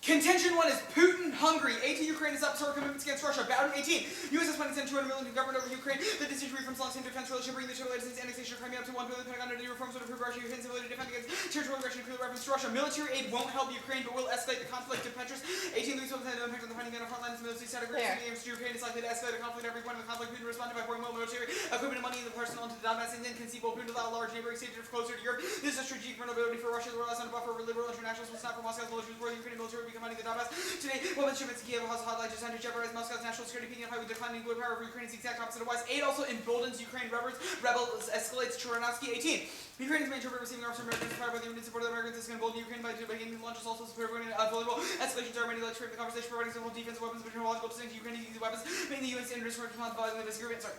Contention 1 is Putin, Hungary. 18, Ukraine is up to our commitments against Russia. Bout 18, U.S. is planning to send 200 million to government over Ukraine. The decision from long-term defense relationship, bringing the two related annexation of Crimea up to 1 billion. Pentagon under the reforms would improve Russia's ability to defend against territorial aggression and nuclear weapons to Russia. Military aid won't help Ukraine, but will escalate the conflict of Petrus. 18, Louis will have no impact on the fighting on the front lines. The military side agrees the aims to Ukraine is likely to escalate the conflict at every point of the conflict. Putin responded by pouring more military equipment and money in the personnel into the Donbass and inconceivable Putin to allow large neighboring states to closer to Europe. This is a strategic vulnerability for Russia. The world has on a buffer over liberal internationals will stop for Moscow's military before the Ukrainian military will be combining the Donbass. Today, weapons shipments to Kiev has hotline just under jeopardize Moscow's national security, peaking up with declining nuclear power over Ukraine. It's the exact opposite of wise. 8 also emboldens Ukraine rebels escalates Chernivtsi. 18. Ukraine's major receiving arms from Americans fired by the Union support of the Americans. This can embolden Ukraine by beginning launches also supporting vulnerable escalations are ready to frame the conversation providing several defensive weapons but technological distinct to Ukraine using these weapons, making the UN standards for responsibility in this agreement. Sorry.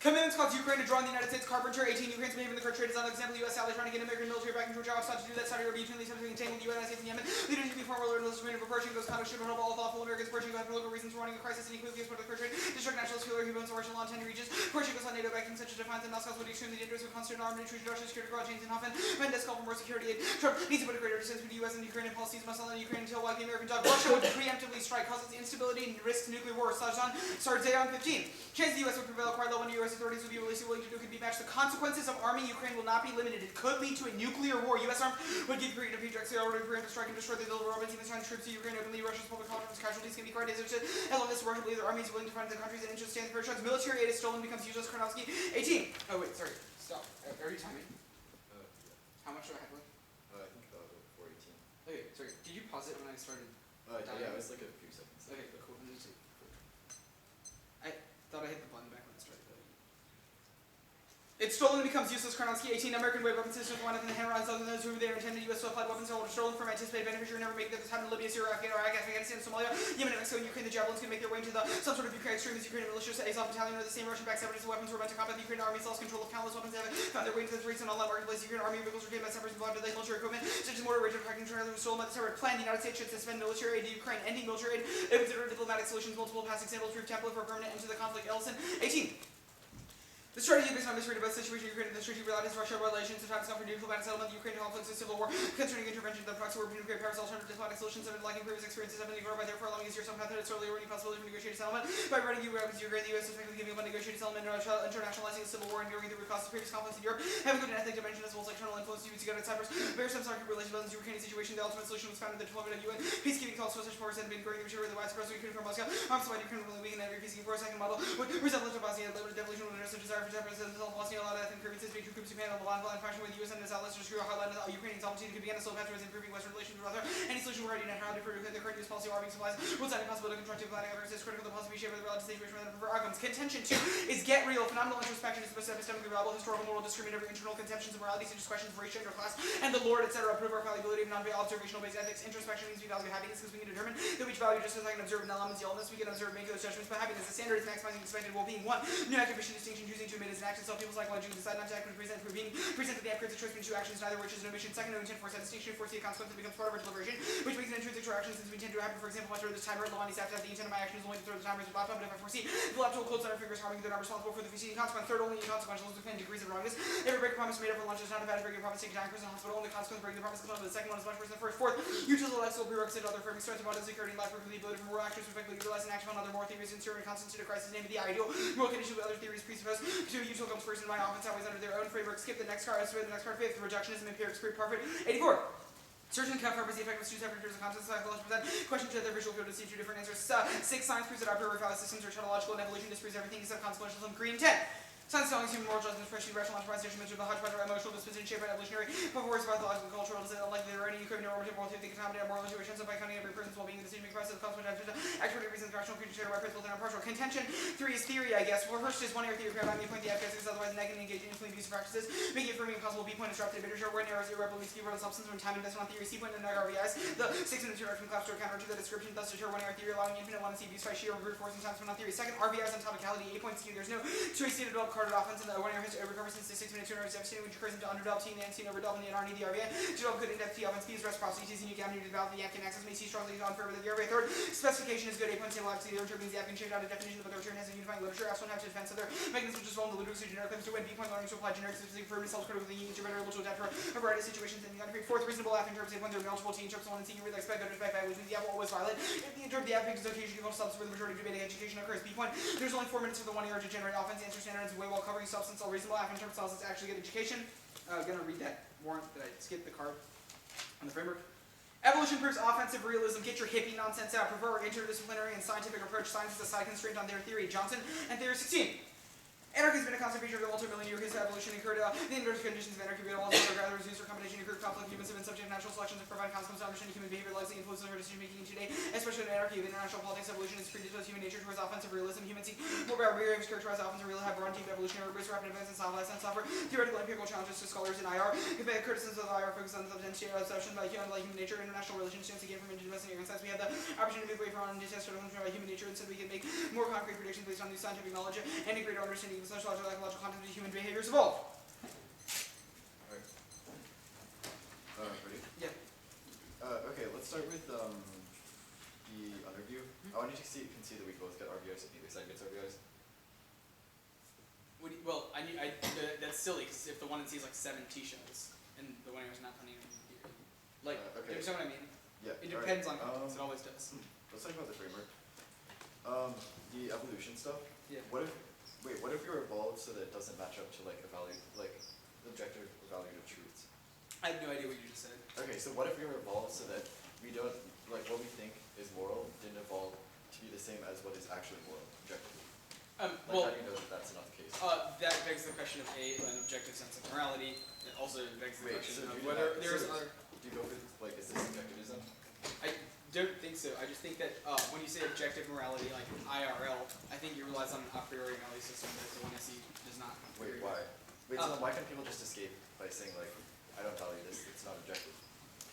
Commitments cause Ukraine to join the United States Carpenter. 18. Ukraine's behavior in the current trade is not an example. The U.S. allies trying to get American military back into a job. Sought to do that. Saudi Arabia between these being entangled the United States and Yemen. Leaders to be former alert and illustrated for purging those conduct should help all thoughtful Americans. Purging have political reasons for running a crisis and equally against the current trade. Destruct national security, human martial law in 10 regions. Purging goes on NATO backing such a defiance and Moscow's would be extremely dangerous with constant armed intrusion, Russian security guard chains and Hoffman. Mendes call for more security aid. Trump needs to put a greater distance between the U.S. and Ukrainian policies must allow Ukraine until like the American dog. Russia would preemptively strike, causes instability and risks nuclear war. Sarzayan 15. Chance the U.S. would prevail quite low when U.S. authorities would be released willing to do could be matched. The consequences of arming Ukraine will not be limited. It could lead to a nuclear war. U.S. arms would give Ukraine a future already preempt to strike and destroy the Romans, even send troops to Ukraine openly. Russia's public confidence casualties can be quite disastrous. As long as Russia believes their army is willing to find the countries and interests stand for shots. Military aid is stolen, becomes useless. Chernivtsi. 18. Oh wait, sorry. Stop. Are you timing? Yeah. How much do I have left? I think 418. Okay, sorry. Did you pause it when I started? Yeah, it was like a few seconds. Okay, cool. I thought I hit the button back when I started. It's stolen and becomes useless. Chernivtsi. 18. American wave weapon systems one in the hammer on southern those who they are intended U.S. to apply weapons are stolen from anticipated beneficiary never make this happen in Libya, Syria, Afghanistan, Somalia, Yemen, and Mexico, and Ukraine. The javelins can make their way into some sort of Ukraine extremist Ukrainian militias. Azov battalion or the same Russian backed separatists. Weapons were meant to combat the Ukrainian army. Lost control of countless weapons. They have found their way into the streets and online marketplace. Ukrainian army vehicles were taken by separatists involved in military equipment such as mortar, radar tracking trailers stolen by the separate plan. The United States should suspend military aid to Ukraine, ending military aid. They consider diplomatic solutions. Multiple past examples prove template for a permanent end to the conflict. Ellison. 18. The strategy based on misread about the situation in Ukraine and the strategy related to Russia relations to time for diplomatic settlement, the Ukrainian conflicts and civil war, concerning intervention, the proxy war between nuclear powers, alternative diplomatic solutions, and like in previous experiences have been ignored by therefore allowing easier some path that solely or any possibility for negotiated settlement. By writing Ukraine, the U.S. effectively giving up on negotiated settlement and internationalizing the civil war and ignoring the root causes of previous conflicts in Europe, having good ethnic dimension as well as external influence to together in Cyprus. Various subsector relations about the Ukrainian situation, the ultimate solution was found in the deployment of UN peacekeeping calls for such forces and been growing the maturity of the widespread Ukraine from Moscow. Arms by Ukraine will weaken every peacekeeping force. Second model would resemble to Bosnia, limited devolution would address a desire for separatists and Bosnia allowed ethnic grievances being true groups who handle the line fashion with the U.S. and its allies to screw a highlight of Ukrainian opportunity to begin a slow path towards improving Western relations with Russia. Any solution we're already not how to improve the current use policy of arming supplies rules out impossible to constructive planning efforts is critical to the possibility shape of the relative situation rather than prefer outcomes. Contention 2 is get real. Phenomenal introspection is epistemically reliable, historical, moral, discriminatory, internal conceptions of morality, such as questions of race, gender, class, and the Lord, etc. Prove our fallibility of non-observational based ethics. Introspection means we value happiness because we can determine that we value just as I can observe an element's illness. We can observe and make those judgments, but happiness, the standard is maximizing expected well-being. 1. New active mission distinction, choosing to admit as an action. Some people psychology decide not to act when present for being presented the upgrades of choice between two actions, neither which is an omission. Second, no intent force that distinction foresee a consequence that becomes part of our deliberation, which makes an intrinsic to our action since we intend to happen. For example, if I throw this timer at Lawani's after the intent of my action is only to throw the timer with the laptop, but if I foresee the laptop will close on our fingers, harming, they're not responsible for the preceding consequence. Third, only inconsequential is within degrees of wrongness. Every break a promise made up for lunch is not a bad breaking a promise taken down in hospital. Only consequence of breaking the promise is the second one is much worse than the first. Fourth, utilize will prerequisite other affirming strength about security and life perfectly ability from moral actions effectively utilizing action on other moral theories and serving constitute a crisis named the ideal. Moral conditions with other theories presuppose. 2. Util comes first in my office always under their own framework. Skip the next card, the next card. 5th, reductionism, empirics, perfect. 84. Search and count purpose the effect of two separate terms of concepts psychological present. Question to the visual field to see 2 different answers. 6. Science proves that our priori systems are tautological and evolution disproves everything except consequentialism. Green 10. Science telling human moral judgment, especially rational enterprise, judgment of the hodgepodge of emotional disposition shaped by evolutionary performance, pathological, cultural, is unlikely that any Ukrainian normative world theory that can accommodate moral situations by counting every person's well-being in the decision-making process of consequent actual reasons, rational creatures share by principles and impartial. Contention 3 is theory, I guess. Well, first is one area theory, by me point the FKS is otherwise negative and engage in influencing abusive practices, making it affirming impossible. B point is dropped to the bitter short, where errors irreparably speed for the substance when time investment on theory. C point and RVIs. The 6-minute direction collapse to counter to the description, thus deter one area theory, allowing infinite one to see abuse by sheer brute force and time spent on theory. Second, RVIs on topicality. 8 points Q. There's no trace to develop carded offense in the 1 year history ever covered since the 6 minute 200 devastating, which occurs into underdeveloped team and seen overdoubled in the NRD, the RBA. To develop good in-depth T offense, P's reciprocity, T's unique avenue to develop the Yapkin access, may see strongly on favor of the RBA. Third, specification is good, 8 points table to the literature means the Yapkin changed out a definition of the book of return has a unifying literature. F1 have to defense of their mechanisms, which is well in the literature generic claims to win. B point learning to apply generic specific for self-critical thinking, you're better able to adapt for a variety of situations in the country. Fourth, reasonable F in terms of when there are multiple T interrupts, 1 and C, you really expect good to expect, which means the F will always violate. If the interrupt the F is occasionally equal to substance where the majority of debating education occurs. B point, there's only 4 minutes for the 1 year to generate offense. Answer standards way while covering substance. All reasonable F in terms of substance actually get education. Gonna read that warrant that I skipped the card on the framework. Evolution proves offensive realism. Get your hippie nonsense out. Prefer interdisciplinary and scientific approach. Science is a side constraint on their theory. Johnson and Theory 16. Anarchy has been a constant feature of the multi-million year history of evolution. Incurred the inverse conditions of anarchy, but all gather reduce or combination incurred conflict. Humans have been subject to natural selections that provide consequences to understanding human behavior, likely influences our decision making today, especially in anarchy of international politics. Evolution is predisposed human nature towards offensive realism. Humans seek more behaviors characterized offensive realism, have broad deep evolutionary roots, rapid advances in science and software, theoretical and empirical challenges to scholars in IR. Compared criticisms of IR focus on the substantiation by human nature, international relations, students again from domestic insights. We have the opportunity to move away from test by human nature, and so we can make more concrete predictions based on new scientific knowledge and a greater understanding of the social, ecological content of human behaviors evolve. Alright. Ready? Yeah. Okay, let's start with the underview. I want you to concede that we both get RBIs if neither side gets RBIs. Well, that's silly because if the 1 and C is like 7 T shows and the 1 year is not planning on theory. Like, okay. you understand what I mean? Yeah. It depends on context. It always does. Let's talk about the framework. The evolution stuff. Yeah. What if you're evolved so that it doesn't match up to like objective evaluative truths? I have no idea what you just said. Okay, so what if we were evolved so that we don't, like, what we think is moral didn't evolve to be the same as what is actually moral, objectively? Well, how do you know that that's not the case? that begs the question of an objective sense of morality. It also begs the question so of do you whether not- there's so other. Do you go for, like, is this subjectivism? I don't think so. I just think that when you say objective morality, like IRL, I think you relies on an a priori value system that the 1 and C does not. Wait, why? Wait, so then why can't people just escape by saying, like, I don't value this, it's not objective?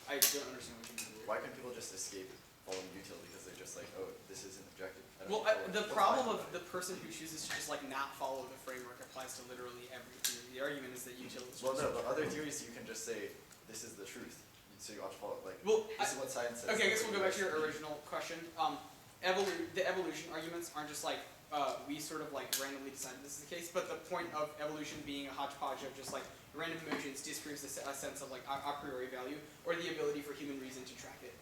I don't understand what you mean. Why can't people just escape following utility because they're just like, oh, this isn't objective? Well, the problem of the person who chooses to just like not follow the framework applies to literally every theory. The argument is that utility is Well, no, but other theories you can just say, this is the truth, so you ought to follow it. Like, well, this is what science says. Okay, I guess we'll go back to your original question. The evolution arguments aren't just like we sort of like randomly decided this is the case, but the point of evolution being a hodgepodge of just like random emotions disproves a sense of like a priori value or the ability for human reason to track it.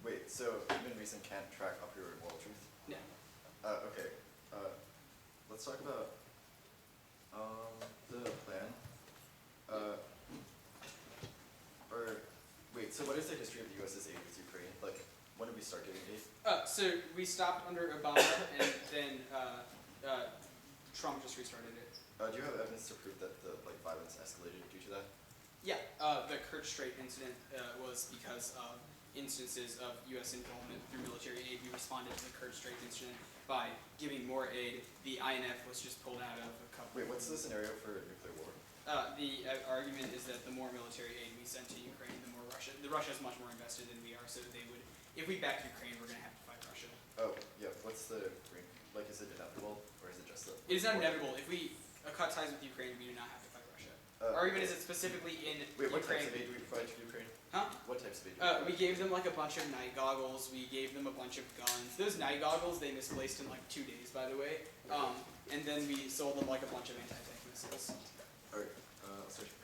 Wait, so human reason can't track a priori moral truth? No. Okay. Let's talk about the plan. Wait, so what is the history of the US's aid with Ukraine? Like, when did we start giving aid? So we stopped under Obama, and then Trump just restarted it. Do you have evidence to prove that the violence escalated due to that? Yeah, the Kerch Strait incident was because of instances of U.S. involvement through military aid. We responded to the Kerch Strait incident by giving more aid. The INF was just pulled out of a couple. Wait, what's the scenario for nuclear war? The argument is that the more military aid we send to Ukraine, the more Russia is much more invested than we are, so they would, if we back Ukraine, we're going to have to fight Russia. Oh, yeah, what's the, like, is it inevitable, or is it just the... It is not inevitable. If we cut ties with Ukraine, we do not have to fight Russia. Argument is that specifically in Wait, what Ukraine... types of aid do we provide to Ukraine? Huh? What types of aid do we provide? We gave them like a bunch of night goggles, we gave them a bunch of guns. Those night goggles, they misplaced in like 2 days, by the way. And then we sold them like a bunch of anti-tank missiles. Alright, I'll search for it.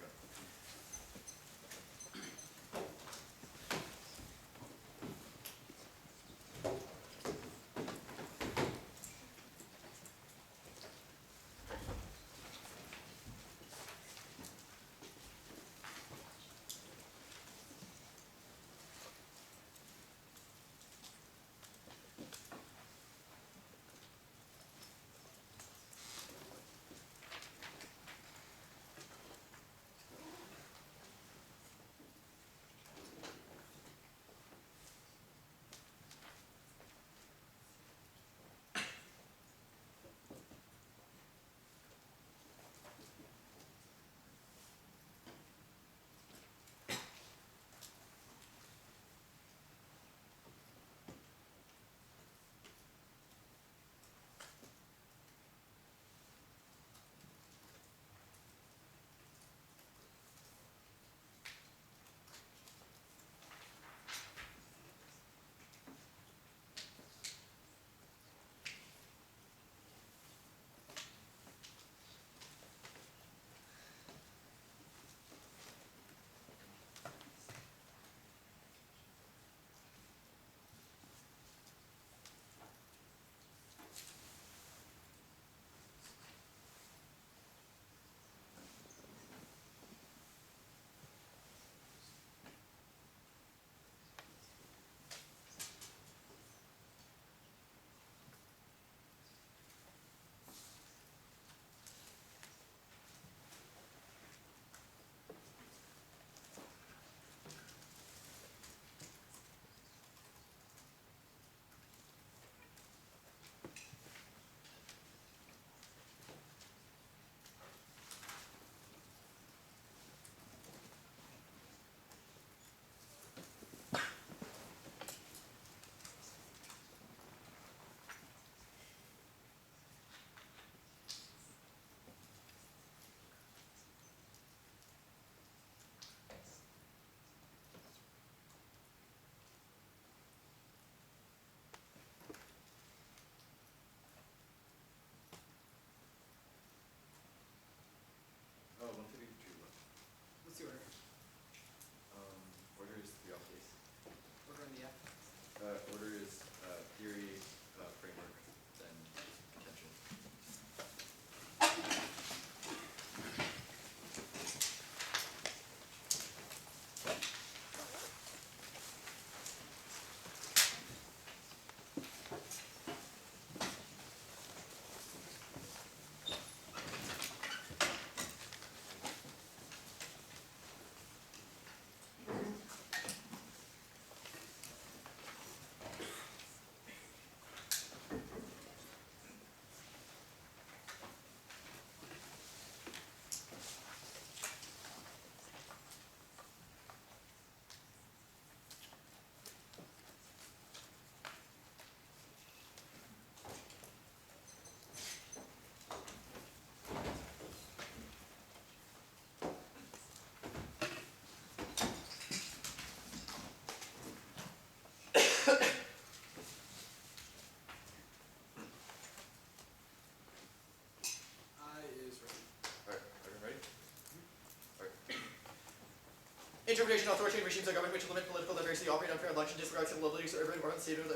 interpretation of authoritarian regimes are governed which limit political diversity, operate unfair election, disregard civil liberties, urban or unstable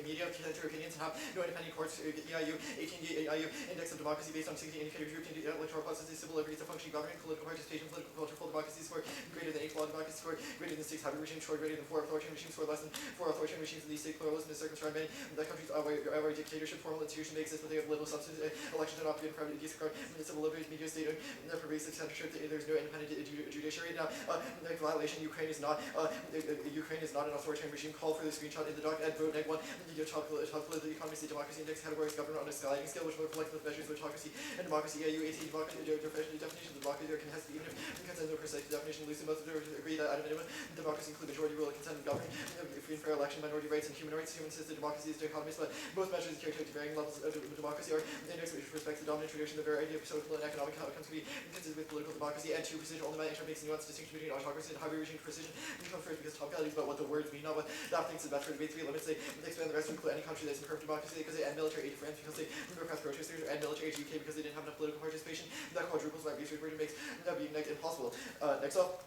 media, contend to opinions, and have no independent courts. EIU 18 EIU Index of Democracy based on 60 indicators. European electoral processes, civil liberties, a functioning government, political participation, political culture, full democracy score greater than 8, law democracy score greater than 6, hybrid regime score greater than 4, authoritarian regime score less than 4, authoritarian regimes in these state pluralism is circumscribed many. The countries where dictatorship, formal institution may exist, but they have little substance. Elections are not free and private, disregard civil liberties, media state, pervasive censorship. There's no independent judiciary. Now, the violation. Ukraine is not an authoritarian regime. Call for the screenshot in the doc and vote neg 1. The top political economy, state democracy index categories government on a sliding scale, which will reflect the measures of autocracy and democracy. EU 18 democracy definition of democracy are contested even if consent no precise definition. Loosely, most agree that at a minimum, democracy include majority rule, consent and government, free and fair election, minority rights, and human rights. Human system democracy is dichotomous, but both measures characterize varying levels of democracy are index which respects the dominant tradition. The very idea of social and economic outcomes can be consistent with political democracy. And 2, precision only makes a nuanced distinction between autocracy and hybrid regime. Precision comes first because top values, but what the words mean, not what that thinks is best for debate. 3 limits. They expand the rest to include any country that is in perfect democracy because they end military aid to France because they repress protesters, and military aid to UK because they didn't have enough political participation. That quadruples my research word makes that being impossible. Next up.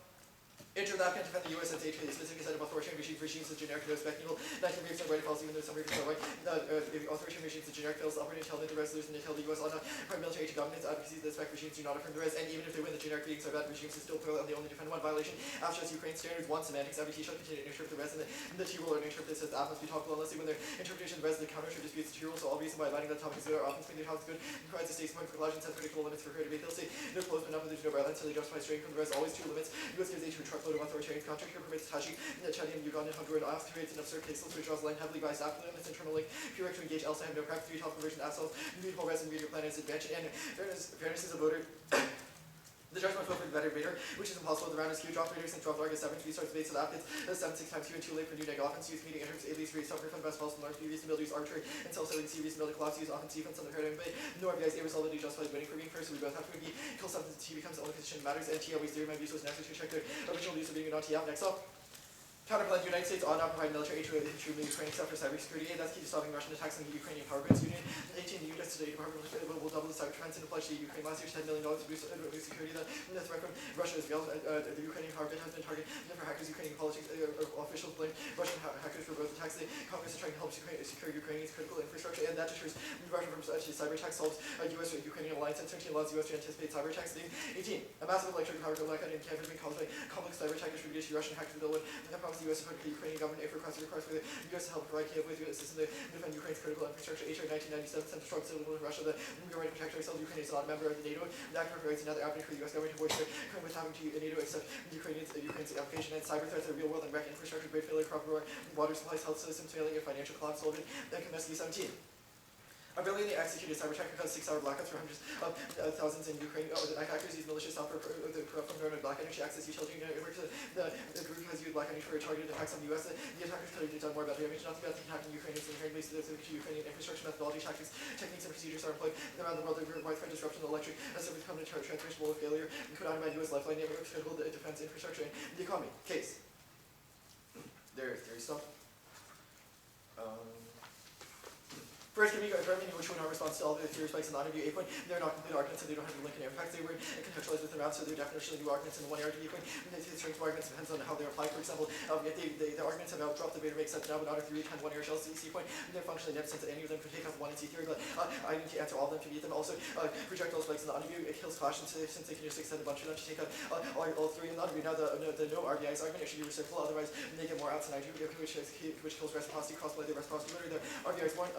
Enter that can defend the U.S. and state specific set of authoritarian regimes as generic no spectacle. 19% right false even though some reasons are right. Authoritarian regimes as generic fails to operate until the resolution until the U.S. on prime military aid to governments advocacy that spec regimes do not affirm the rest, and even if they win the generic beings are bad regimes is still plural and they only defend one violation. Abstract Ukraine standards 1 semantics every shall continue to interpret the rest and the T rule or interpret this as the app must be topical unless they win their interpretation of the rest of the counter should disputes the T rule, so all reason by abiding that topic is good or often swing their topics good and provides a stakes point for collision sets predictable limits for fair debate. They'll say no close enough, but there's no violence, so they justify straying from the rest. Always 2 limits. U.S. gives aid to a truckload of authoritarian countries. Here permits Taji, Chadian, Ugandan, Honduran, off creates an absurd case which draws line heavily by staff limits internal link. Pure to engage else I have no prep 3 top conversion assholes. Mutable rest and media plan is advantage and fairness is a voter. The judgment will for the better debater, which is impossible. The round is huge. Drop raters and drop largest 7 3 starts debates so that it's 7 6 times 2 and too late for new neg offense. Use meeting enters at least 3 suffer from the best possible large reasonability use arbitrary and self-serving C reasonability collapse use offense defense on the paradigm debate. No RBI's irresolvability justifies winning for being first, so we both have to be kill something T becomes the only position that matters, and T always theory my views was necessary to check their original use of being a non-T out. Next up. Counterplan, the United States ought not provide military aid to Ukraine except for cybersecurity aid. That's key to stopping Russian attacks on the Ukrainian power grids union. 18, the U.S. State Department will double the cyber defense and pledge to Ukraine last year $10 million to boost security. The threat from Russia is real. The Ukrainian power grid has been targeted for hackers. Ukrainian politics officials blame Russian hackers for both attacks. The Congress is trying to help secure Ukraine's critical infrastructure, and that deters Russia from cyber attacks. Solves U.S.-Ukrainian alliance, and 13 allows U.S. to anticipate cyber attacks. 18, a massive electric power grid blackout in Kiev has been caused by complex cyber attack distributed to Russian hackers. The bill would promise the U.S. support the Ukrainian government for requests for the U.S. to help provide Kiev with assistance to defend Ukraine's critical infrastructure. HR 1997 sent a strong signal to Russia that we are ready to protect ourselves. Ukraine is not a member of the NATO. The act provides another avenue for the U.S. government to voice their current with having to NATO accept Ukraine's application, and cyber threats are real world and wreck infrastructure, great failure, crop roar, water supplies, health systems failing, and financial collapse. Sullivan, then Kamensky 17. A brilliantly executed cyber attack caused 6-hour blackouts for hundreds of thousands in Ukraine. The hackers used malicious software from government black energy access utility networks. The group has used black energy for targeted attacks on the U.S. The attackers could have done more about damage. Not about the attack in Ukraine is inherently specific to Ukrainian infrastructure, methodology, tactics, techniques, and procedures are employed around the world. The widespread disruption of the electric service become a transmissible failure. Could undermine U.S. lifeline networks, critical defense infrastructure, and the economy. Case. There's stuff. First, giving which one our response to all the theory spikes in the honor view 8 point. They're not complete arguments, so they don't have the link in air facts. They were contextualized with them out, so they're definitionally new arguments in the one area view point. The strength of arguments depends on how they're applied. For example, if the arguments have outdropped the beta make sense now, but not a 3 10 1 area shell C point. They're functionally net since any of them could take up 1 in C theory, but I need to answer all of them to meet them. Also, projectile spikes in the honor view, it kills Clash since they can just extend a bunch of them to take up all 3 in the honor view. Now, the no RBI's argument, it should be reciprocal, otherwise they get more outs than I do, which kills reciprocity, crossplay the reciprocity winner. The RBI's one.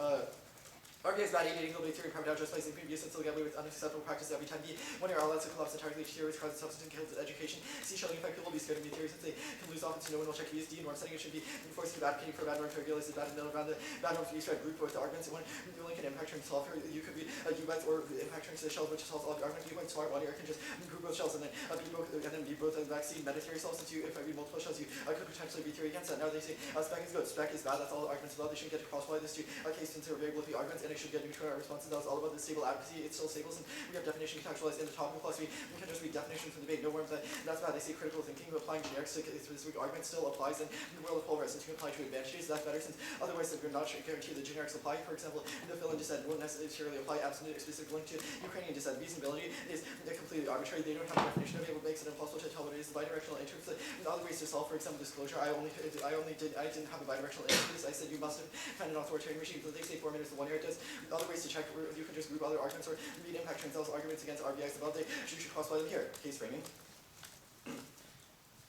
RBI's validating global theory and private out just placing previous and still get away with unacceptable practice every time. When you're allowed to collapse entirely to theories, causes substance and kills education. C shelling effect people will be scared of new theories since they can lose often, so no one will check USD. Norm setting it should be enforcing the advocating for bad norm to realize the bad in the middle around the bad norm to use group with the arguments. And when you link an impact term solver, you could be UBET or impact terms to the shells, which solves all the arguments. You went smart one, you can just group both shells and then be both a vaccine meta theory solves. Since if I read multiple shells, you could potentially be theory against that. Now they say spec is good, spec is bad, that's all the arguments about. They shouldn't get to crossplay this to a case since they're variable with the arguments and should get neutral our responses. That was all about the stable advocacy. It's still stables, and we have definition contextualized in the topic philosophy. We can just read definitions from the debate. No worms that. That's bad. They say critical thinking, but applying generics to specific argument still applies in the world of polarized. Since you can apply to advantages, that's better. Since otherwise, we're not guaranteed the generics apply. For example, the fill-in dissent won't necessarily apply absolute specific link to Ukrainian dissent. Reasonability is completely arbitrary. They don't have a definition of it, what makes it impossible to tell what it is. The bidirectional interest. Other ways to solve, for example, disclosure. I didn't have a bidirectional interest. I said you must have found an authoritarian regime. So they say 4 minutes to 1 year. It does. Other ways to check, you can just group other arguments or read impact transels arguments against RBIs above. You should cross by them here. Case framing.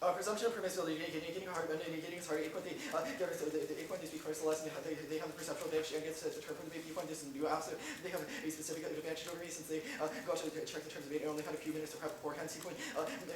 Presumption of permissibility, negating hard, negating is hard. 8 point, the 8 point is because the lesson they have the perceptual advantage against the term from the viewpoint. This is new absolute. They have a specific advantage over me since they got to check the terms of it and only had a few minutes to prep beforehand. C point, the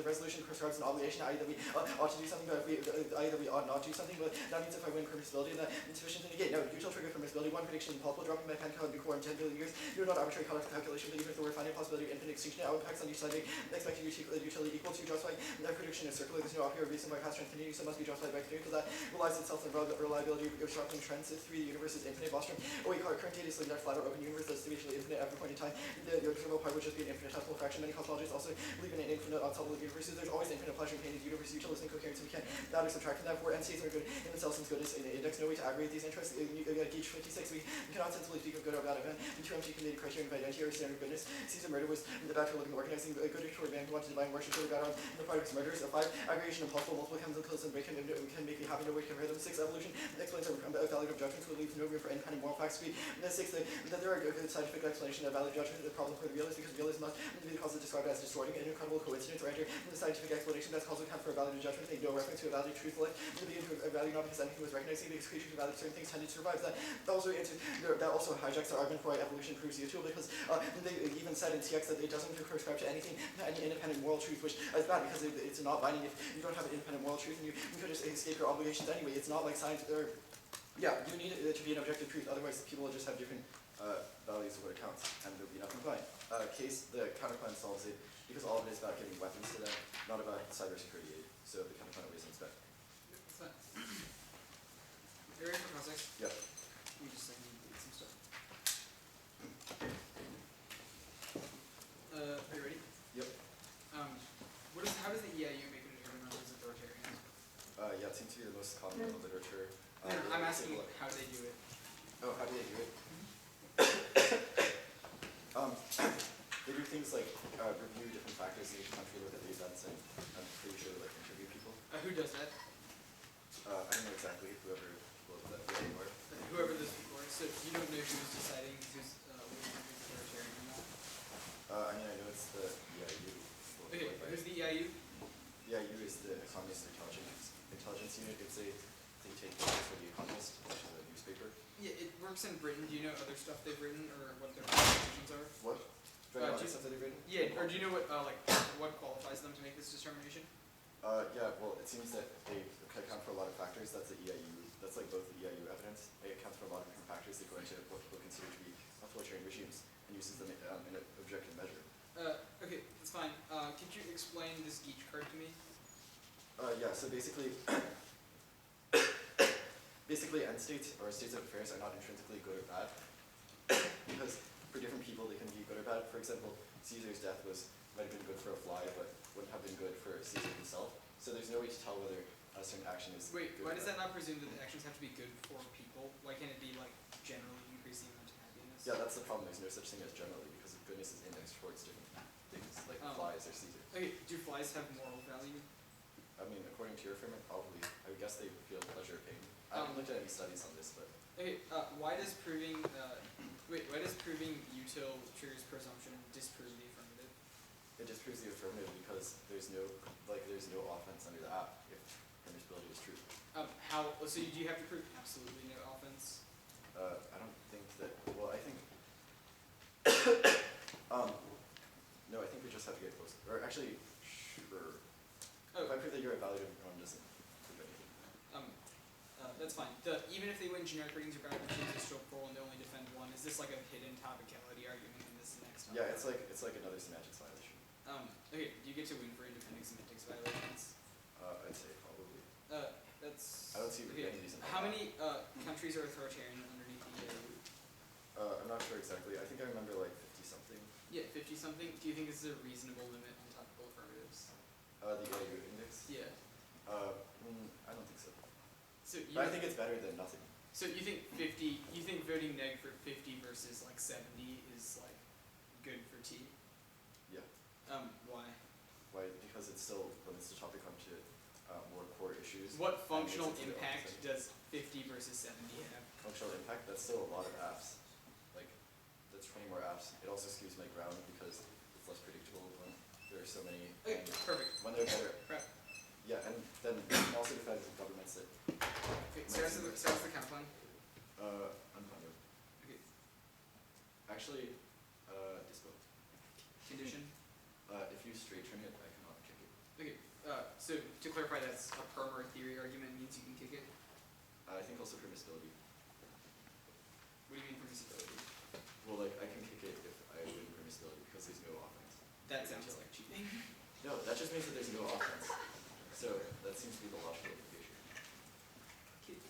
resolution prescribes an obligation, i.e. that we ought to do something, but i.e. that we ought not do something. But that means if I win permissibility, then insufficient to negate. No, usual trigger permissibility. One prediction impossible. Dropping my pen code before in 10 billion years. You are not arbitrary color calculation, but even if there were finding possibility of infinite extinction, our impacts on each side expected utility equal to justify that prediction is circular. There's no up here reason why past trend continues, so it must be justified by continuity. That relies itself on reliability of sharpening trends. 3, the universe is infinite. Bostrom. Current data is like that flat or open universe that's dimensionally infinite at every point in time. The observable part would just be an infinitesimal fraction. Many cosmologists also believe in an infinite ensemble of universes. There's always infinite pleasure in pain in the universe. Utilist and coherence, and we can't add or subtract from that. For NCs are good in themselves since good is an index. No way to aggregate these interests. Gauge 56, we cannot sensibly speak of good or bad event. In 2 empty committed criterion of identity or standard goodness. Caesar murder was the bad for living organizing a good toward man who wanted divine worship or bad on the part of his murders. 5, aggregation impossible, multiple chemicals and can make me happy, no way to compare them. 6, evolution explains our value of judgments, will leave no room for independent moral facts. 6, that there are good scientific explanation of value of judgment. The problem for the realist because realism must be the cause of described as distorting an incredible coincidence or enter the scientific explanation that's causal account for a value of judgment. Make no reference to a value truthful. To begin to a value not because anything was recognized, because creatures who value certain things tended to survive. That also hijacks the argument for why evolution proves useful because they even said in TX that it doesn't prescribe to any independent moral truth, which is bad because it's not binding. If you don't have an independent moral truth and you could just escape your obligations anyway. It's not like science or you need it to be an objective truth, otherwise people will just have different values of what it counts and there'll be nothing fine. The counterplan solves it because all of it is about giving weapons to them, not about cybersecurity aid. So the counterplan always inspect. What's that? You ready for class 6? Yep. We just need some stuff. Are you ready? Yep. How does the EIU make a determinant as authoritarian? It seems to be the most common in the literature. I'm asking how they do it. Oh, how do they do it? They do things like review different factors in each country, look at the events, and I'm pretty sure they interview people. Who does that? I don't know exactly whoever will do that anymore. Whoever this before. So you don't know who's deciding who's authoritarian or not? I know it's the EIU. Okay, who's the EIU? The EIU is the Economist Intelligence Unit. It's a think tank for the Economist, which is a newspaper. Yeah, it works in Britain. Do you know other stuff they've written or what their qualifications are? What? Do I know other stuff that they've written? Yeah, or do you know what what qualifies them to make this determination? Well, it seems that they account for a lot of factors. That's the EIU. That's like both the EIU evidence. It accounts for a lot of different factors that go into what people consider to be authoritarian regimes and uses them in an objective measure. Okay, that's fine. Could you explain this Geach card to me? So basically, end states or states of affairs are not intrinsically good or bad because for different people they can be good or bad. For example, Caesar's death might have been good for a fly, but wouldn't have been good for Caesar himself. So there's no way to tell whether a certain action is Wait, good why or does bad. that not presume that the actions have to be good for people? Why can't it be like generally increase the amount of happiness? Yeah, that's the problem. There's no such thing as generally because goodness is indexed towards different things like flies or Caesar. Okay, do flies have moral value? I mean, according to your framework, probably. I would guess they feel pleasure or pain. I haven't looked at any studies on this, but Okay, why does proving util triggers presumption disprove the affirmative? it disproves the affirmative because there's no offense under the app if permissibility is true. So do you have to prove absolutely no offense? I don't think that. Well, I think. No, I think we just have to get close. Or actually, sure. Oh. If I prove that you're a valid norm, doesn't prove anything. That's fine. Even if they win generic ratings or bad ratings, they still roll and they only defend one. Is this like a hidden topicality argument in this next? Yeah, it's like another semantics violation. Okay. Do you get to win for independent semantics violations? I'd say probably. That's. I don't see Okay. any reason. How many countries are authoritarian underneath sure exactly. I think I remember like 50 something. Yeah, 50 something. Do you think this is a reasonable limit on topical affirmatives? The AU index? Yeah. I don't think so. So you But I think it's better than nothing. So you think 50, you think voting neg for 50 versus like 70 is like good for T? Yeah. Why? Why? Because it still limits the topic onto more core issues. What functional And makes it impact to does 50 versus 70 have? functional impact? That's still a lot of apps. Like, that's 20 more apps. It also skews my ground because it's less predictable when there are so many. Okay, And perfect. when they're better. Right. Yeah, and then also defends governments that. Okay, starts the count plan. Unfunded. Okay. Actually, dispo. Condition. If you straight turn it, I cannot kick it. Okay. So to clarify, that's a perm or theory argument means you can kick it. I think also permissibility. What do you mean permissibility? Well, like I can kick it if I win permissibility because there's no offense. That sounds like cheating. No, that just means that there's no offense. So that seems to be the logical implication. Okay.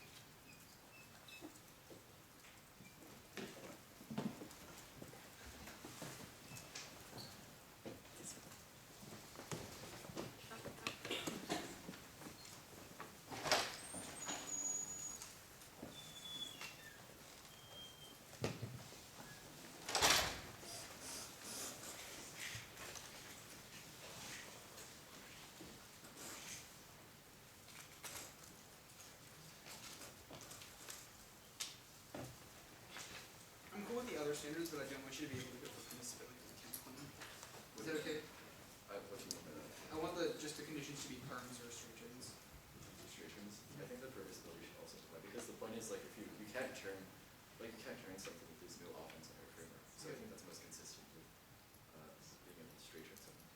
I'm cool with the other standards, but I don't want you to be able to go for permissibility with the count plan. Is that okay? What do you mean by that? I want just the conditions to be perms or straight turns. Restrictions? I think the permissibility should also apply because the point is like if you can't turn something if there's no offense on your framework. So I think that's most consistent with being able to straight turn something.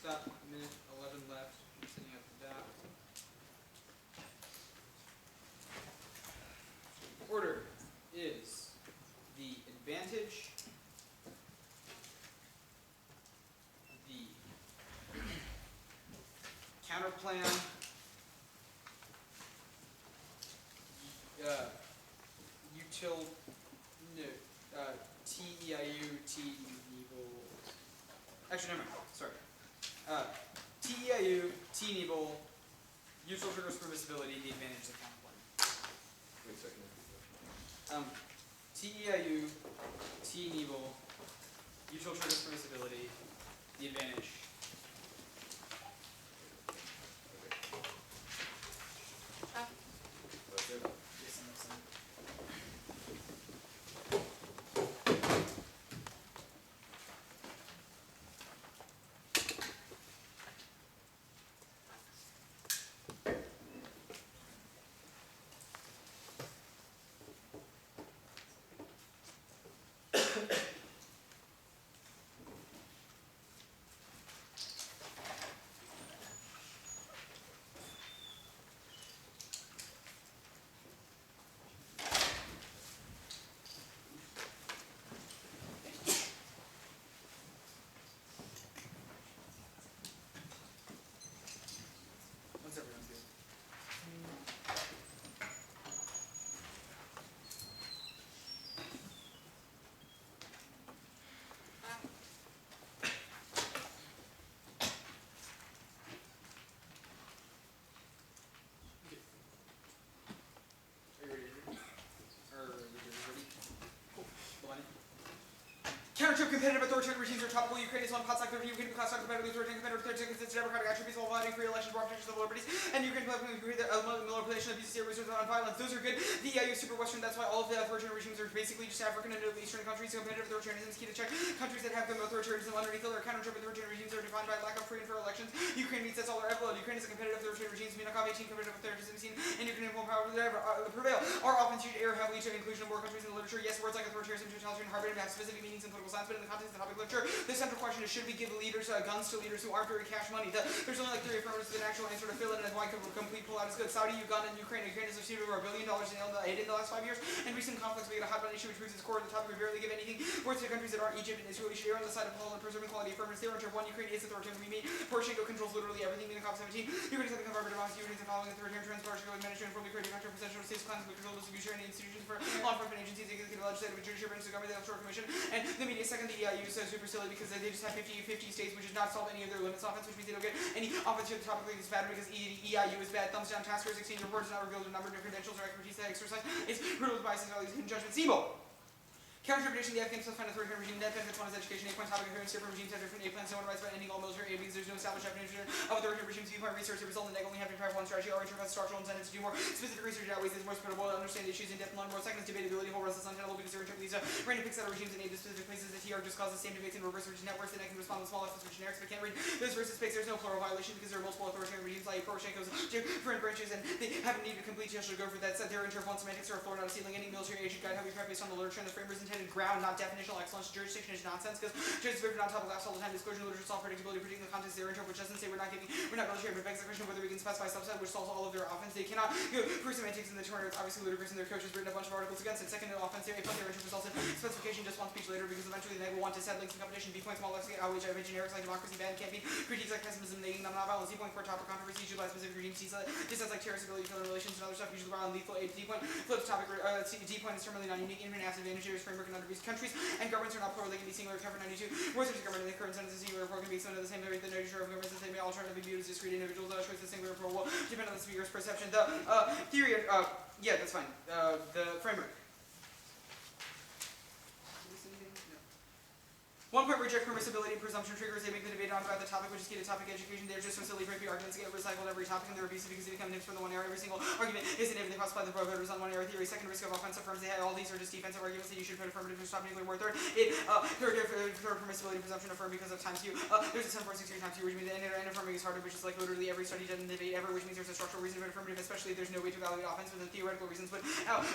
Stop. Minute 11 left. I'm sitting at the dot. Order is the advantage, the counterplan, util, no, TEIU, T-Nevel. Actually, never mind. Sorry. TEIU, T-Nevel, useful triggers permissibility, the advantage of the counterplan. Wait a second. TEIU, T-Nevel, useful triggers permissibility, the advantage. That's it. Yes, I'm listening. authoritarian regimes are topical. Ukraine is one pot stock government. Ukraine class stock competitive authoritarian competitive third consistent democratic attributes while fighting free elections, broad protections of liberties, and Ukraine agree that manipulation, abuse, terrorism, and violence. Those are good. The EU is super Western. That's why all of the authoritarian regimes are basically just African and Middle Eastern countries. So competitive authoritarianism is key to check. Countries that have authoritarianism underneath their counter-authoritarian regimes are defined by lack of free and fair elections. Ukraine meets that's all our epilogue. Ukraine is a competitive authoritarian regime. Minakov 18 competitive authoritarianism seen, and Ukraine will power prevail. Our offense should err heavily to inclusion of more countries in the literature. Yes, words like authoritarianism, totalitarian, harbor have specific meanings in political science, but in the context of the topic literature, the central question is should we give leaders guns to leaders who aren't very cash money? There's only like 3 affirmatives with an actual answer to fill in, and why complete pullout is good. Saudi, Uganda, and Ukraine. Ukraine has received over $1 billion in aid in the last 5 years. In recent conflicts, we get a hot button issue which proves its core of the topic. We barely give anything worth to countries that aren't Egypt and Israel. We should err on the side of Paul and preserving quality affirmatives. Their answer 1, Ukraine is authoritarian. We meet Poroshenko controls literally everything. Minakov 17. Ukraine is the conservative democracy. Ukraine is following authoritarian trends. Poroshenko administration from Ukraine factor presidential states clans with control of distribution institutions for law enforcement agencies, executive, legislative, judiciary branches of government, the offshore commission, and the media. Second, the EU is so super silly because they just have 50 states, which does not solve any of their limits offense, which means they don't get any offense here. The topic is bad because EIU is bad. Thumbs down. Task Force 16 report does not reveal the number of credentials or expertise that exercise is riddled with biases, values, and judgment. SIBO. Counter-interpretation, the Afghan self-funded authoritarian regime, net benefits, 1 is education, 8 points, topic, adherence, different regimes have different aid plans, no one writes about ending all military aid because there's no established definition of authoritarian regimes, viewpoint research, the result in only have to try one strategy, or interpret structural incentives to do more specific research that ways is more spreadable to understand the issues in depth and learn more. Second is debatability, whole rest is untenable because they're interpreting these random picks out of regimes and aid to specific places. The TR just causes the same debates in reverse, which networks that can respond with small efforts for generics, but can't read those versus picks. There's no plural violation because there are multiple authoritarian regimes like Poroshenko's different branches, and they haven't needed complete to go for that. Said their inter one semantics are a floor, not a ceiling. Any military agent guide how we prep based on the literature and the framers intended ground, not definitional excellence. Jurisdiction is nonsense because judges are not topical all the time. Disclosure, literature, solve predictability, predicting the context of their inter, which doesn't say we're not military, but begs the question of whether we can specify a subset which solves all of their offense. They cannot go for semantics in the term. It's obviously ludicrous, and their coach has written a bunch of articles against it. Second, offense theory, plus their inter results in specification just one speech later because eventually they will want to set links in competition. B point small lexicon, which I have generics like democracy, ban, can't be critiques like pessimism, negating them, not violence. C point for topic controversy, usually by specific regimes. C dissents like terrorist ability, killer relations, and other stuff, usually violent, lethal aid. D point flips topic. D point is terminally non unique, infinite acid advantage, framework, and under countries and governments are not plural. They can be singular. Cover 92. Words of government in the current sentence is singular. Plural can be extended the same way the notion of governments. They may alternatively be used as discrete individuals. Choice the singular plural will depend on the speaker's perception. The theory of yeah, that's fine. The framework. 1 point reject permissibility and presumption triggers. They make the debate on about the topic, which is key to topic education. They're just so silly, frankly, arguments get recycled every topic, and they're abusive because they become names for the one error. Every single argument is an if they possibly the pro voters on one error theory. Second, risk of offensive firms. They had all these are just defensive arguments that you should put affirmative to stop nuclear war. Third, third permissibility presumption affirmed because of times 2. There's a 7.63 times 2, which means the end affirming is harder, which is like literally every study done in the debate ever, which means there's a structural reason for affirmative, especially if there's no way to evaluate offense within theoretical reasons. But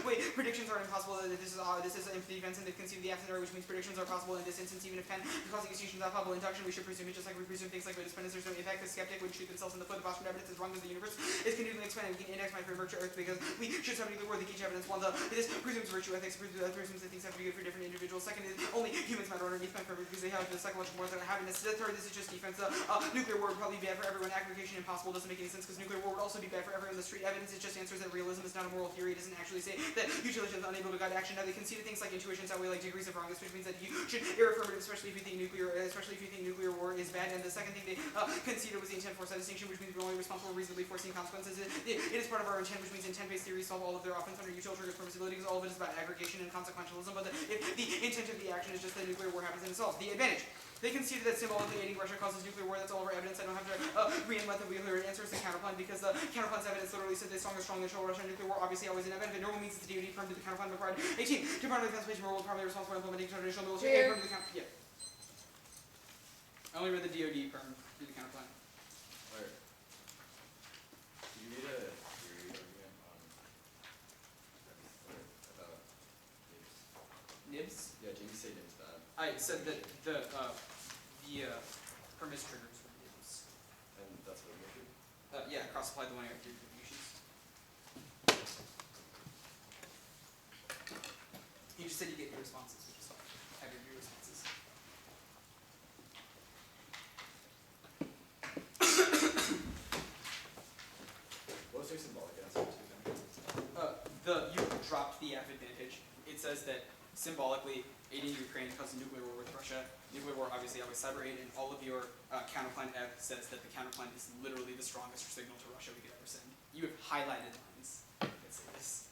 wait, predictions are impossible. This is empty defense, and they concede the absent error, which means predictions are possible in this instance, even if causing without probable induction, we should presume it just like we presume things like independence. There's no impact. The skeptic would shoot themselves in the foot. The Boston evidence is wrong as the universe is continually expanding. We can index my framework to Earth because we should have the word the each evidence. One, this presumes virtue ethics, presumes that things have to be good for different individuals. Second is only humans matter underneath my framework because they have the psychological more than happiness. The third, this is just defense. Nuclear war would probably be bad for everyone. Aggregation impossible doesn't make any sense because nuclear war would also be bad for everyone. The street evidence is just answers that realism is not a moral theory. It doesn't actually say that utility is unable to guide action. Now they concede things like intuitions outweigh like degrees of wrongness, which means that you should err affirmative, especially if you think nuclear war is bad. And the second thing they conceded was the intent force distinction, which means we're only responsible for reasonably foreseeing consequences. It is part of our intent, which means intent-based theories solve all of their offense under utilitarian permissibility because all of it is about aggregation and consequentialism. But if the intent of the action is just that nuclear war happens and it solves the advantage. They conceded that symbolically aiding Russia causes nuclear war. That's all of our evidence. I don't have to reinvent the wheel here. It answers the counterplan because the counterplan's evidence literally said they strongly show Russia nuclear war. Obviously, always an benefit. Normal means it's the DoD firm to the counterplan required. 18. Department of Defense plays a role probably responsible for implementing traditional military aid firm to the counter. Yeah. I only read the DoD firm to the counterplan. Alright. Do you need a theory argument on about Nibs? Yeah, did you say nibs bad? I said that the permiss triggers were nibs. And that's what you issue? Yeah, cross-applied the one error theory contributions. He just said you get your responses, which is fine. Have your new responses. What was your symbolic answer to them? You dropped the F advantage. It says that symbolically aiding Ukraine causes nuclear war with Russia. Nuclear war obviously always cyber aid, and all of your counterplan F says that the counterplan is literally the strongest signal to Russia we could ever send. You have highlighted lines that say this.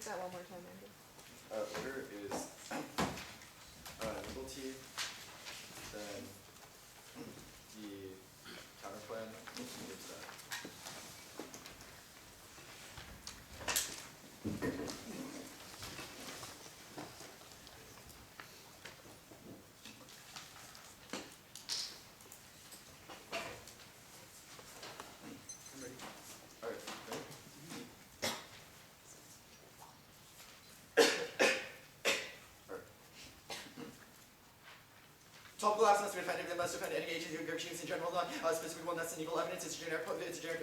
Read that one more time, Andrew. Order is nibble T, then the counterplan gives that. Topical absence must be defended, they must defend any agent who regimes in general, not specifically one that's an equal evidence. It's a generic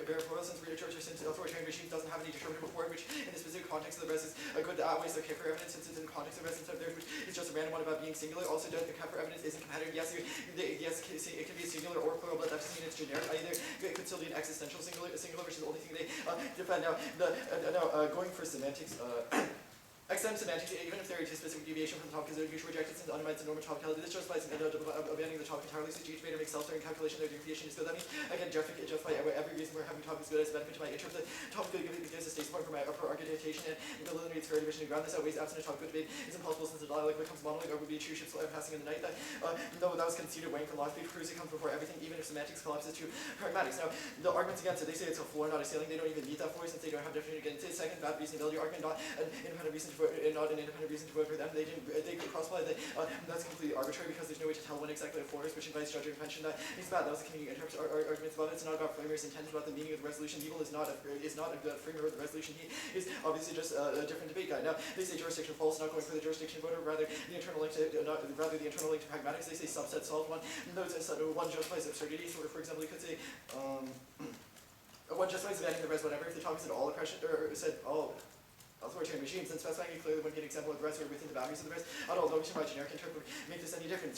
bare plural since reader church or since authoritarian regime doesn't have any determinative form, which in the specific context of the rest is a good ways to care for evidence since it's in the context of the rest instead of theirs, which is just a random one about being singular. Also, the care for evidence isn't competitive. Yes, it can be a singular or plural, but that doesn't mean it's generic either. It could still be an existential singular, which is the only thing they defend. Now, going for semantics. XM semantics, even if there is a specific deviation from the topic, is usually rejected since it undermines the normal topicality. This justifies abandoning the topic entirely, so each debater makes self-serving calculation of their deviation is good. That means I can justify every reason for having topics good as a benefit to my interest. The topic good gives a state point for argumentation and eliminates fair division and ground. This outweighs absent a topic good debate is impossible since the dialogue becomes monologue or would be a true ship passing in the night. Though that was conceded weighing philosophy, proofs comes before everything, even if semantics collapses to pragmatics. Now, the arguments against it, they say it's a floor, not a ceiling. They don't even need that floor since they don't have definition against it. Second, bad reasonability argument, not an independent reason to vote, not an independent reason to vote for them. They could cross-apply that. That's completely arbitrary because there's no way to tell when exactly a floor is, which invites judge intervention. That is bad. That was the community arguments about it. It's not about framers' intent, about the meaning of the resolution. Evil is not a framer of the resolution. He is obviously just a different debate guy. Now, they say jurisdiction false, not going for the jurisdiction voter, rather the internal link to pragmatics. They say subset solved one. One justifies absurdity. So, for example, you could say one justifies abandoning the res whatever if the topic said all oppression or said all authoritarian regimes, and specifying it clearly when giving example of the rest or within the boundaries of the rest. I don't know, by generic interpret would make this any different.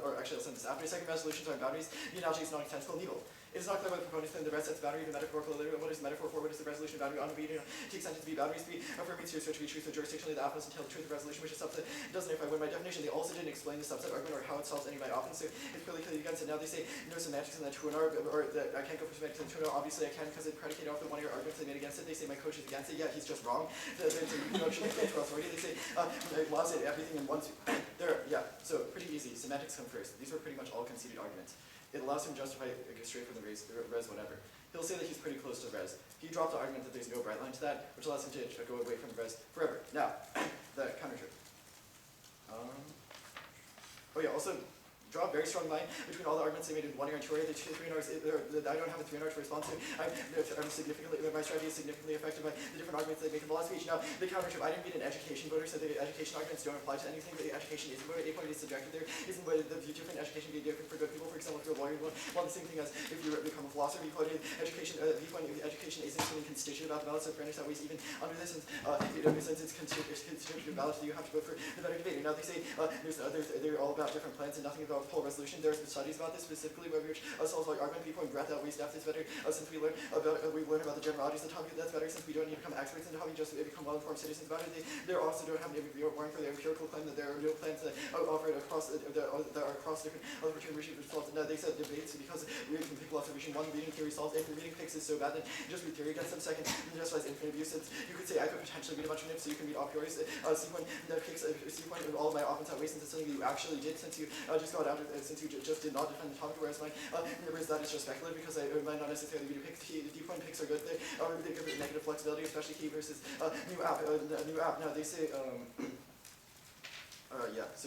Or actually I'll send this after. Second, resolutions are boundaries. The analogy is non-extensible and evil. It is not clear whether proponents claim the rest sets boundary, the metaphorical literally. What is the metaphor for? What is the resolution boundary on obedient? Take sentence to be boundaries to be affirming to be truth or jurisdictionally the opposite until the truth of resolution, which is subset doesn't if I win my definition. They also didn't explain the subset argument or how it solves any of my often. So it's clearly against it. Now they say no semantics in the 2NR or that I can't go for semantics in the 2NR. Obviously I can because it predicated off the one of your arguments they made against it. They say my coach is against it. Yeah, he's just wrong. Actually to authority. They say it allows it everything in one. So pretty easy. Semantics come first. These were pretty much all conceded arguments. It allows him to justify straight from the res whatever. He'll say that he's pretty close to the res. He dropped the argument that there's no bright line to that, which allows him to go away from the res forever. Now, the counter trick. Also, draw a very strong line between all the arguments they made in 1R and 2R. The 3Rs, I don't have a 3R to respond to. My strategy is significantly affected by the different arguments they make in the last speech. Now, the counter trick, I didn't mean an education voter, so the education arguments don't apply to anything. The education isn't voted. A point is subjective there. Isn't voted the different education be different for good people. For example, if you're a lawyer, well, the same thing as if you become a philosopher. You quoted education. Education isn't something constituent about the ballot. So fairness, that ways even under this, since it's constituent ballot, you have to vote for the better debater. Now they say they're all about different plans and nothing about whole resolution. There's been studies about this specifically where which solves like argument viewpoint breadth outweighs depth is better since we learn about the generalities of the topic. That's better since we don't need to become experts in the topic, just become well-informed citizens about it. They also don't have any warrant for their empirical claim that there are no plans that offered across that are across different authoritarian regimes which solve. Now they said debates because reading can pick lots of regime. One, reading theory solves. If the reading picks is so bad, then just read theory against them. Second, justifies infinite abuse. Since you could say I could potentially read a bunch of nips, so you can read a priori. C1 that picks C1 all of my offense outweighs since it's something that you actually did since you just got out since you just did not defend the topic, whereas mine, whereas that is just speculative because I might not necessarily be picks. D-point picks are good. They give it negative flexibility, especially key versus new app. Now they say, so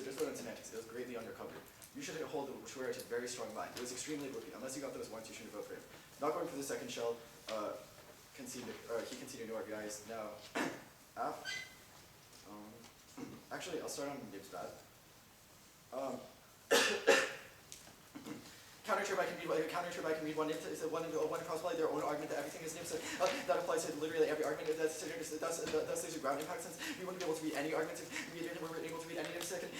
just vote on semantics. It was greatly undercovered. You should hold the Schwer to a very strong line. It was extremely goofy. Unless you got those ones, you shouldn't vote for him. Not going for the second shell. He conceded no RBIs. Now, app. Actually, I'll start on Nib's bad. Counter I can read one cross-play their own argument that everything is nib. So that applies to literally every argument. Thus there's a ground impact since we wouldn't be able to read any arguments if we weren't able to read any nibs. Second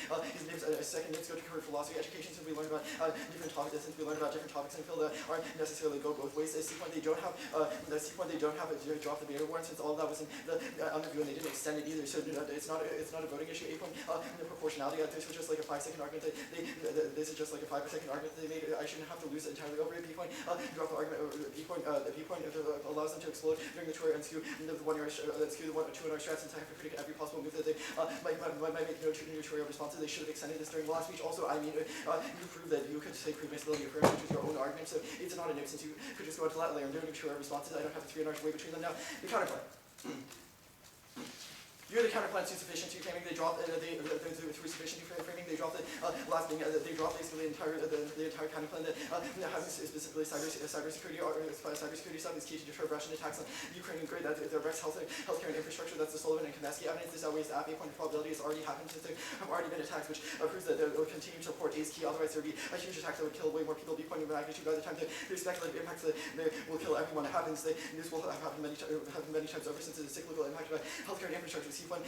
nibs go to cover philosophy education since we learned about different topics. Since we learned about different topics in field that aren't necessarily go both ways. C-point they don't have drop the beta warrant since all of that was in the underview and they didn't extend it either. So it's not a voting issue. A-point the proportionality. This was just like a 5-second argument. This is just like a 5-second argument that they made. I should shouldn't have to lose it entirely over a B point. Drop the argument over the B point. The B point allows them to explode during the tour and skew the 1 yard, skew the 2 yard strats and to have to predict every possible move that they might make no tutorial responses. They should have extended this during the last speech. Also, I mean, you proved that you could say pre-admissibility affirmed, which is your own argument, so it's not a nip since you could just go into that layer and do tutorial responses. I don't have the 3 yards way between them now. The counterplay. You're the counterplan to sufficiency framing. They dropped through sufficiency framing. They dropped the last thing. They dropped basically the entire counterplan that having specifically cybersecurity stuff is key to deter Russian attacks on Ukrainian grid. That their Rex healthcare and infrastructure. That's the Sullivan and Kamensky evidence. This outweighs the APA point of probability. It's already happened since there have already been attacks, which proves that they will continue to support is key. Otherwise, there would be a huge attack that would kill way more people. B point of magnitude by the time their speculative impacts that will kill everyone. It happens. This will have happened many times over since it's a cyclical impact by healthcare and infrastructure. C1,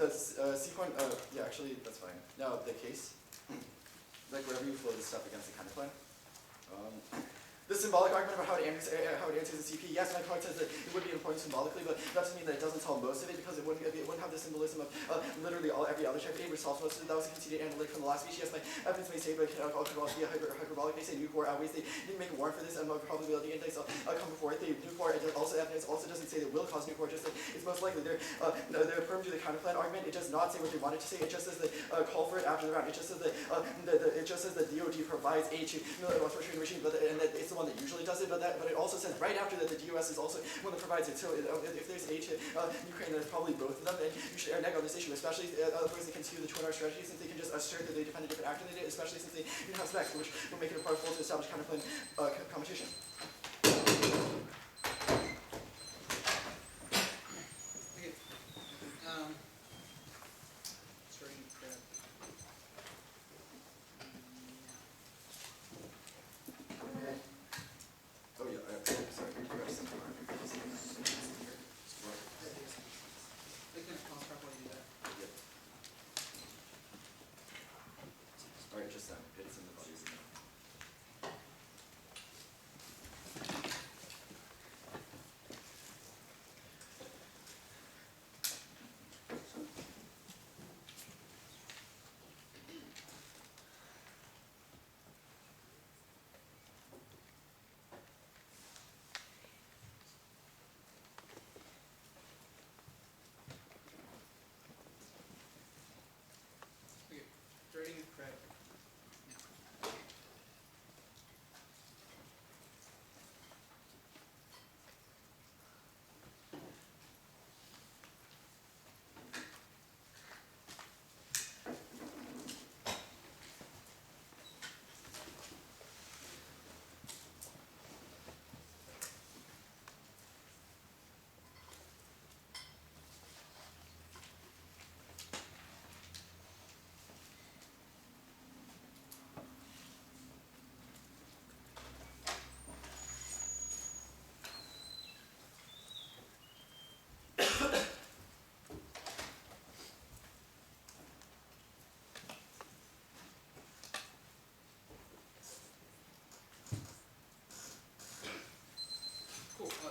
C1, yeah, actually, that's fine. Now, the case, like wherever you flow this stuff against the counterplan. The symbolic argument about how it answers the CP, yes, my point says that it would be important symbolically, but that doesn't mean that it doesn't solve most of it, because it wouldn't have the symbolism of literally every other type of aid, which solves most of it. That was a conceded analytic from the last speech. Yes, my evidence may say, but it could also be hyperbolic. They say nuke war outweighs. They didn't make a warrant for this, and probability index come before it. The nuke war evidence also doesn't say that will cause nuke war, just that it's most likely. They're affirmed to the counterplan argument. It does not say what they wanted to say. It just says that call for it after the round. It just says that the DoD provides aid to authoritarian regime, and that it's the one that usually does it. But it also says right after that the DOS is also one that provides it. So if there's aid to Ukraine, there's probably both of them, and you should renege on this issue, especially otherwise they can sue the 2-hour strategy, since they can just assert that they defend a different actor than they did, especially since they didn't have specs, which will make it a powerful to establish counterplan competition.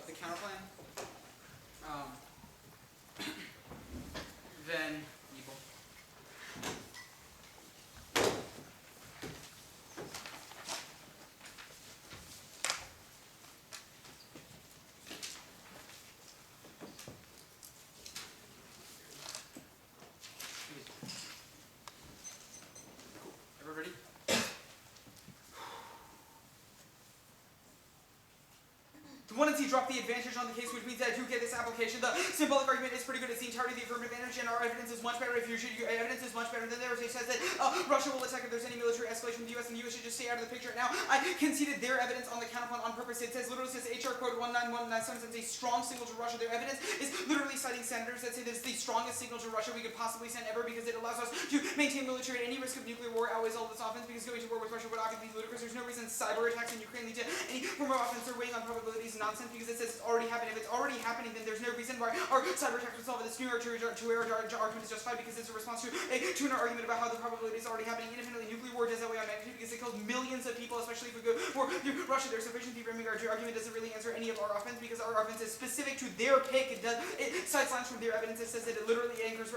The counterplan, then evil. Cool. Everybody? The 1 and C drop the advantage on the case, which means that if you get this application, the symbolic argument is pretty good. It's the entirety of the affirmative advantage, and our evidence is much better. If your evidence is much better than theirs, it says that Russia will attack if there's any military escalation from the US, and the US should just stay out of the picture. Now, I conceded their evidence on the counterplan on purpose. It literally says HR quote 19197 sends a strong signal to Russia. Their evidence is literally citing senators that say that it's the strongest signal to Russia we could possibly send ever, because it allows us to maintain military at any risk of nuclear war, outweighs all of this offense, because going to war with Russia would obviously be ludicrous. There's no reason cyber attacks in Ukraine lead to any form of offense or weighing on probabilities nonsense. offense because it says it's already happening. If it's already happening, then there's no reason why our cyber attack would solve this new argument is justified because it's a response to an argument about how the probability is already happening independently. Nuclear war does that way on magnitude because it kills millions of people, especially if we go for Russia. There's sufficient deframing. Our argument doesn't really answer any of our offense because our offense is specific to their pick. It cites lines from their evidence. It says that it literally angers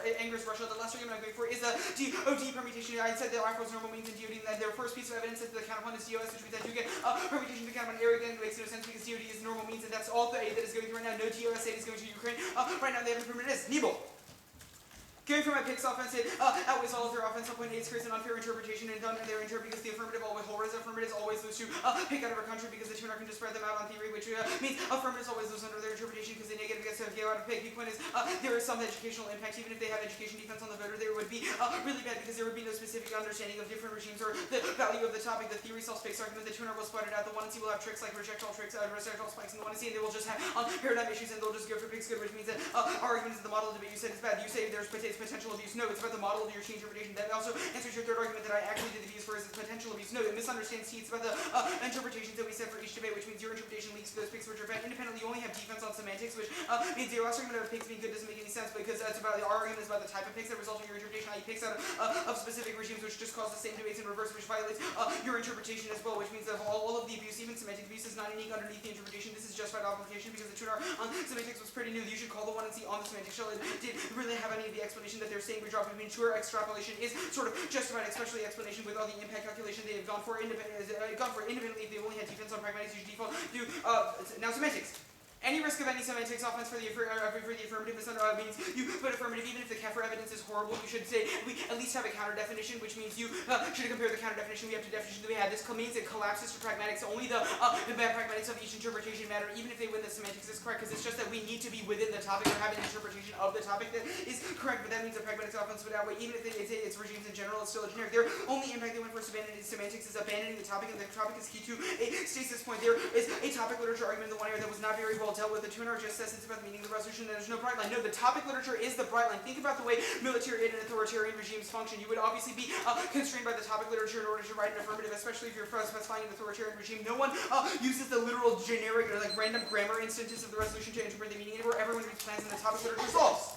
Russia. The last argument I'm going for is a DOD permutation. I said that Afro's normal means in DOD, and that their first piece of evidence is the counterpart is DOS, which means that you get permutation to count on area again. It makes no sense because DOD is normal means, and that's all the aid that is going through right now. No DOS aid is going to Ukraine. Right now they haven't permitted this. Nebo. Going for my picks offense, it outweighs all of their offense. 1.8 creates an unfair interpretation and done in their interpret because the affirmative always holds affirmatives always lose to pick out of our country because the tuner can just spread them out on theory, which means affirmatives always lose under their interpretation because the negative gets to go out of pick. The point is there is some educational impact. Even if they have education defense on the voter, there would be really bad because there would be no specific understanding of different regimes or the value of the topic. The theory self fix argument, the tuner will split it out. The one and C will have tricks like projectile tricks, projectile spikes, and the one and C, and they will just have paradigm issues and they'll just go for picks good, which means that our argument is the model debate. You said it's bad. You say there's potential abuse. No, it's about the model of your change interpretation. That also answers your third argument that I actually did the views for is potential abuse. No, it misunderstands C. It's about the interpretations that we said for each debate, which means your interpretation leaks to those picks which are bad. Independently, you only have defense on semantics, which means the last argument of picks being good doesn't make any sense because it's about our argument is about the type of picks that result in your interpretation, i.e. picks out of specific regimes, which just cause the same debates in reverse, which violates your interpretation as well, which means that all of the abuse, even semantic abuse, is not unique underneath the interpretation. This is justified application because the tuner on semantics was pretty new. You should call the one and C on the semantic shell. It didn't really have any of the explanation that they're saying we drop between sure extrapolation is sort of justified, especially explanation with all the impact calculation they have gone for independently. If they only had defense on pragmatics, you should default to now semantics. Any risk of any semantics offense for the affirmative means you put affirmative even if the CAFR evidence is horrible. You should say we at least have a counter definition, which means you should compare the counter definition. We have to definition that we had. This means it collapses to pragmatics. Only the bad pragmatics of each interpretation matter, even if they win the semantics is correct, because it's just that we need to be within the topic or have an interpretation of the topic that is correct. But that means the pragmatics offense would outweigh even if it's regimes in general. It's still a generic. Their only impact they went for abandoning semantics is abandoning the topic, and the topic is key to a stasis point. There is a topic literature argument in the one area that was not very well dealt with. The tuner just says it's about the meaning of the resolution and there's no bright line. No, the topic literature is the bright line. Think about the way military and authoritarian regimes function. You would obviously be constrained by the topic literature in order to write an affirmative, especially if you're specifying an authoritarian regime. No one uses the literal generic or like random grammar instances of the resolution to interpret the meaning anywhere. Everyone reads plans and the topic literature solves.